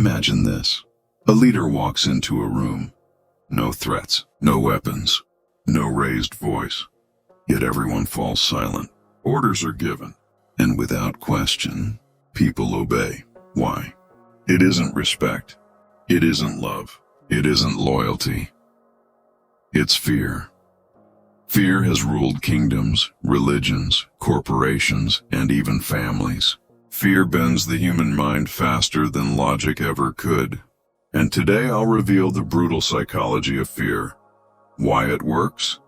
Imagine this. A leader walks into a room. No threats, no weapons, no raised voice. Yet everyone falls silent. Orders are given, and without question, people obey. Why? It isn't respect. It isn't love. It isn't loyalty. It's fear. Fear has ruled kingdoms, religions, corporations, and even families. Fear bends the human mind faster than logic ever could. And today I'll reveal the brutal psychology of fear, why it works,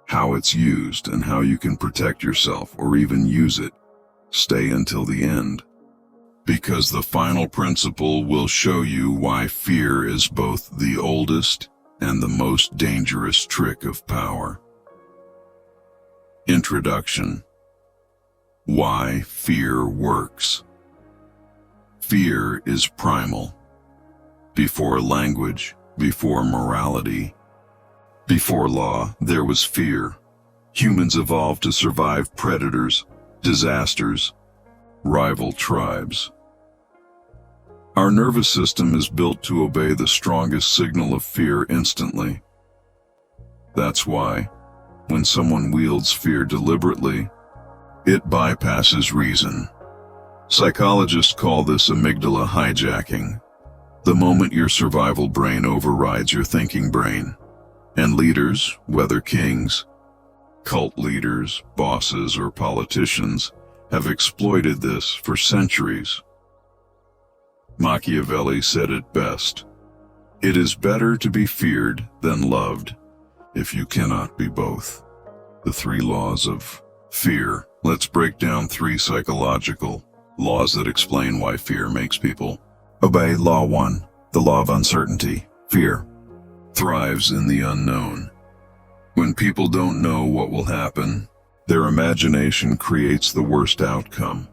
how it's used, and how you can protect yourself or even use it. Stay until the end, because the final principle will show you why fear is both the oldest and the most dangerous trick of power. Introduction. Why fear works. Fear is primal. Before language, before morality, before law, there was fear. Humans evolved to survive predators, disasters, rival tribes. Our nervous system is built to obey the strongest signal of fear instantly. That's why, when someone wields fear deliberately, it bypasses reason. Psychologists call this amygdala hijacking, the moment your survival brain overrides your thinking brain. And leaders, whether kings, cult leaders, bosses, or politicians, have exploited this for centuries. Machiavelli said it best: "It is better to be feared than loved, if you cannot be both." The 3 laws of fear. Let's break down 3 psychological laws that explain why fear makes people obey. Law 1, the law of uncertainty. Fear thrives in the unknown. When people don't know what will happen, their imagination creates the worst outcome.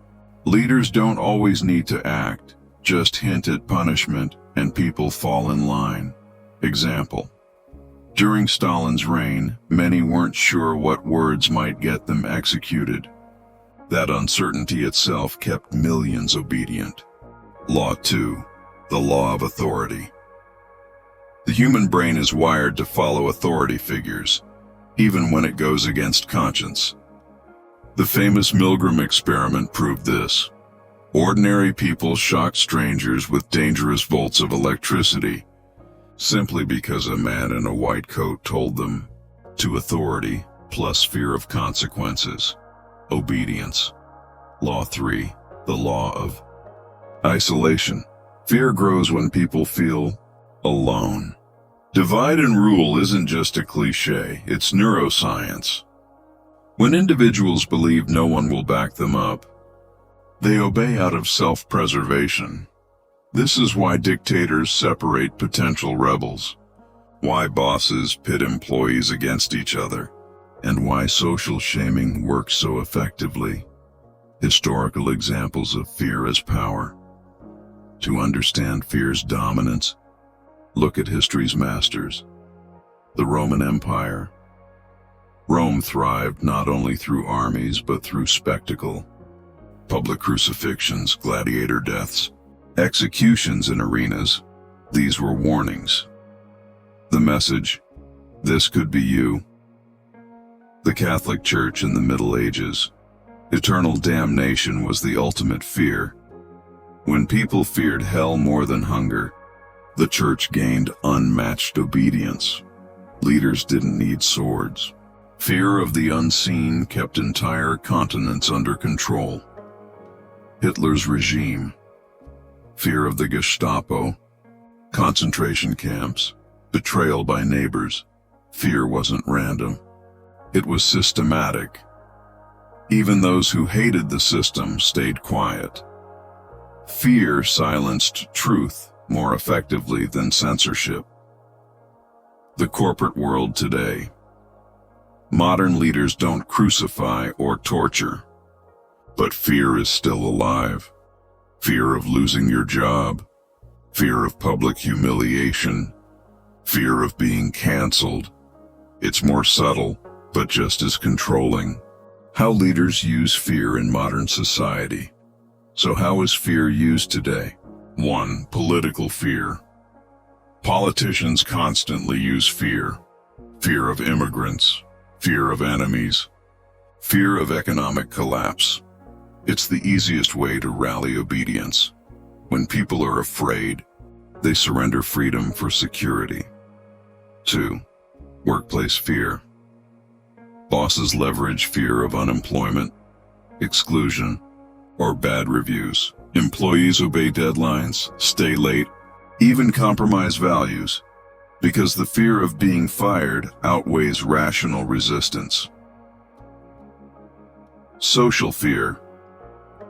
Leaders don't always need to act, just hint at punishment and people fall in line. Example: during Stalin's reign, many weren't sure what words might get them executed. That uncertainty itself kept millions obedient. Law 2, the law of authority. The human brain is wired to follow authority figures, even when it goes against conscience. The famous Milgram experiment proved this. Ordinary people shocked strangers with dangerous volts of electricity, simply because a man in a white coat told them. To authority, plus fear of consequences. Obedience. Law 3, the law of isolation. Fear grows when people feel alone. Divide and rule isn't just a cliche, it's neuroscience. When individuals believe no one will back them up, they obey out of self-preservation. This is why dictators separate potential rebels, why bosses pit employees against each other, and why social shaming works so effectively. Historical examples of fear as power. To understand fear's dominance, look at history's masters. The Roman Empire. Rome thrived not only through armies but through spectacle. Public crucifixions, gladiator deaths, executions in arenas. These were warnings. The message: this could be you. The Catholic Church in the Middle Ages. Eternal damnation was the ultimate fear. When people feared hell more than hunger, the church gained unmatched obedience. Leaders didn't need swords. Fear of the unseen kept entire continents under control. Hitler's regime. Fear of the Gestapo. Concentration camps. Betrayal by neighbors. Fear wasn't random. It was systematic. Even those who hated the system stayed quiet. Fear silenced truth more effectively than censorship. The corporate world today. Modern leaders don't crucify or torture, but fear is still alive. Fear of losing your job, fear of public humiliation, fear of being canceled. It's more subtle, but just as controlling. How leaders use fear in modern society. So how is fear used today? 1. Political fear. Politicians constantly use fear. Fear of immigrants, fear of enemies, fear of economic collapse. It's the easiest way to rally obedience. When people are afraid, they surrender freedom for security. 2. Workplace fear. Bosses leverage fear of unemployment, exclusion, or bad reviews. Employees obey deadlines, stay late, even compromise values, because the fear of being fired outweighs rational resistance. Social fear.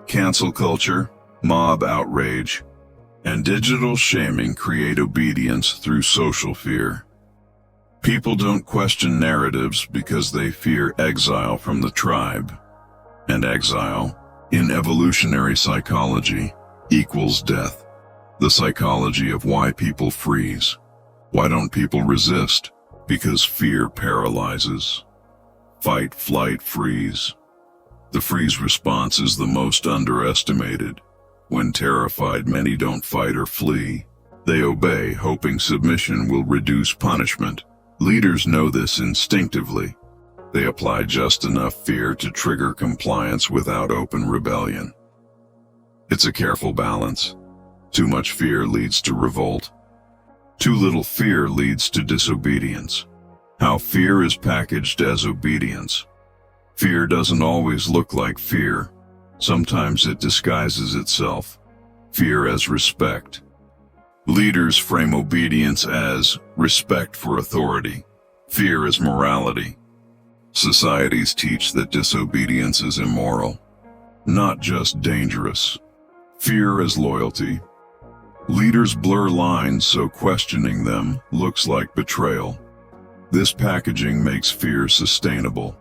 Cancel culture, mob outrage, and digital shaming create obedience through social fear. People don't question narratives because they fear exile from the tribe. And exile, in evolutionary psychology, equals death. The psychology of why people freeze. Why don't people resist? Because fear paralyzes. Fight, flight, freeze. The freeze response is the most underestimated. When terrified, many don't fight or flee. They obey, hoping submission will reduce punishment. Leaders know this instinctively. They apply just enough fear to trigger compliance without open rebellion. It's a careful balance. Too much fear leads to revolt. Too little fear leads to disobedience. How fear is packaged as obedience. Fear doesn't always look like fear. Sometimes it disguises itself. Fear as respect. Leaders frame obedience as respect for authority. Fear as morality. Societies teach that disobedience is immoral, not just dangerous. Fear as loyalty. Leaders blur lines so questioning them looks like betrayal. This packaging makes fear sustainable.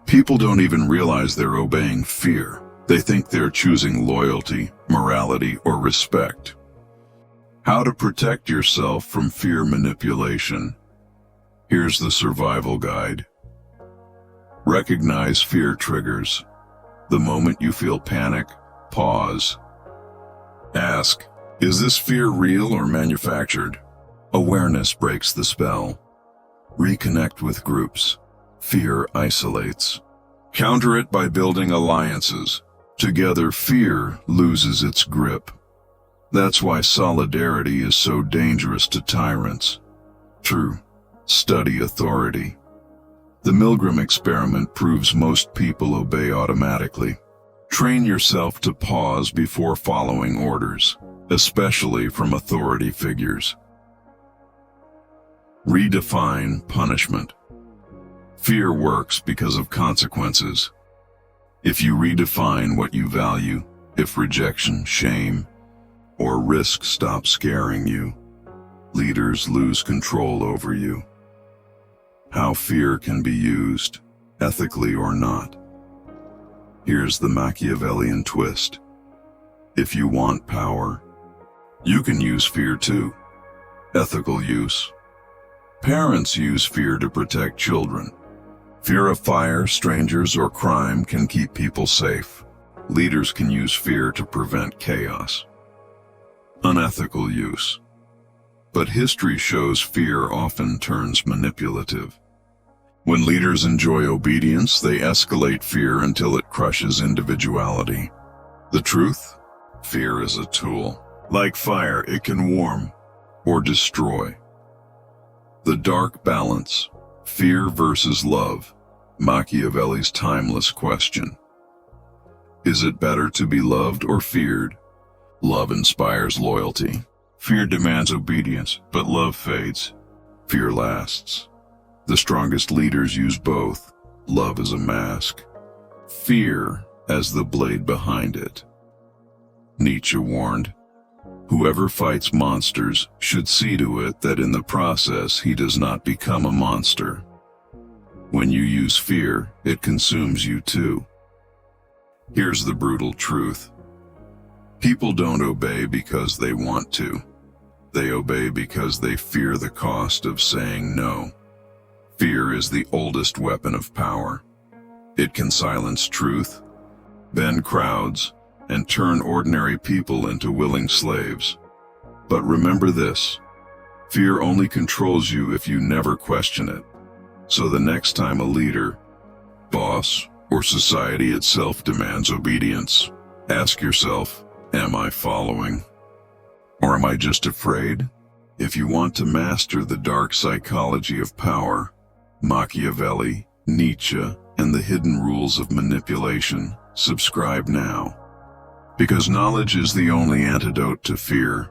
People don't even realize they're obeying fear. They think they're choosing loyalty, morality, or respect. How to protect yourself from fear manipulation. Here's the survival guide. Recognize fear triggers. The moment you feel panic, pause. Ask, is this fear real or manufactured? Awareness breaks the spell. Reconnect with groups. Fear isolates. Counter it by building alliances. Together, fear loses its grip. That's why solidarity is so dangerous to tyrants. True. Study authority. The Milgram experiment proves most people obey automatically. Train yourself to pause before following orders, especially from authority figures. Redefine punishment. Fear works because of consequences. If you redefine what you value, if rejection, shame, or risk stop scaring you, leaders lose control over you. How fear can be used, ethically or not. Here's the Machiavellian twist. If you want power, you can use fear too. Ethical use. Parents use fear to protect children. Fear of fire, strangers, or crime can keep people safe. Leaders can use fear to prevent chaos. Unethical use. But history shows fear often turns manipulative. When leaders enjoy obedience, they escalate fear until it crushes individuality. The truth? Fear is a tool. Like fire, it can warm or destroy. The dark balance. Fear versus love. Machiavelli's timeless question. Is it better to be loved or feared? Love inspires loyalty. Fear demands obedience, but love fades. Fear lasts. The strongest leaders use both. Love as a mask. Fear as the blade behind it. Nietzsche warned, whoever fights monsters should see to it that in the process he does not become a monster. When you use fear, it consumes you too. Here's the brutal truth. People don't obey because they want to. They obey because they fear the cost of saying no. Fear is the oldest weapon of power. It can silence truth, bend crowds, and turn ordinary people into willing slaves. But remember this: fear only controls you if you never question it. So the next time a leader, boss, or society itself demands obedience, ask yourself, am I following? Or am I just afraid? If you want to master the dark psychology of power, Machiavelli, Nietzsche, and the hidden rules of manipulation, subscribe now. Because knowledge is the only antidote to fear.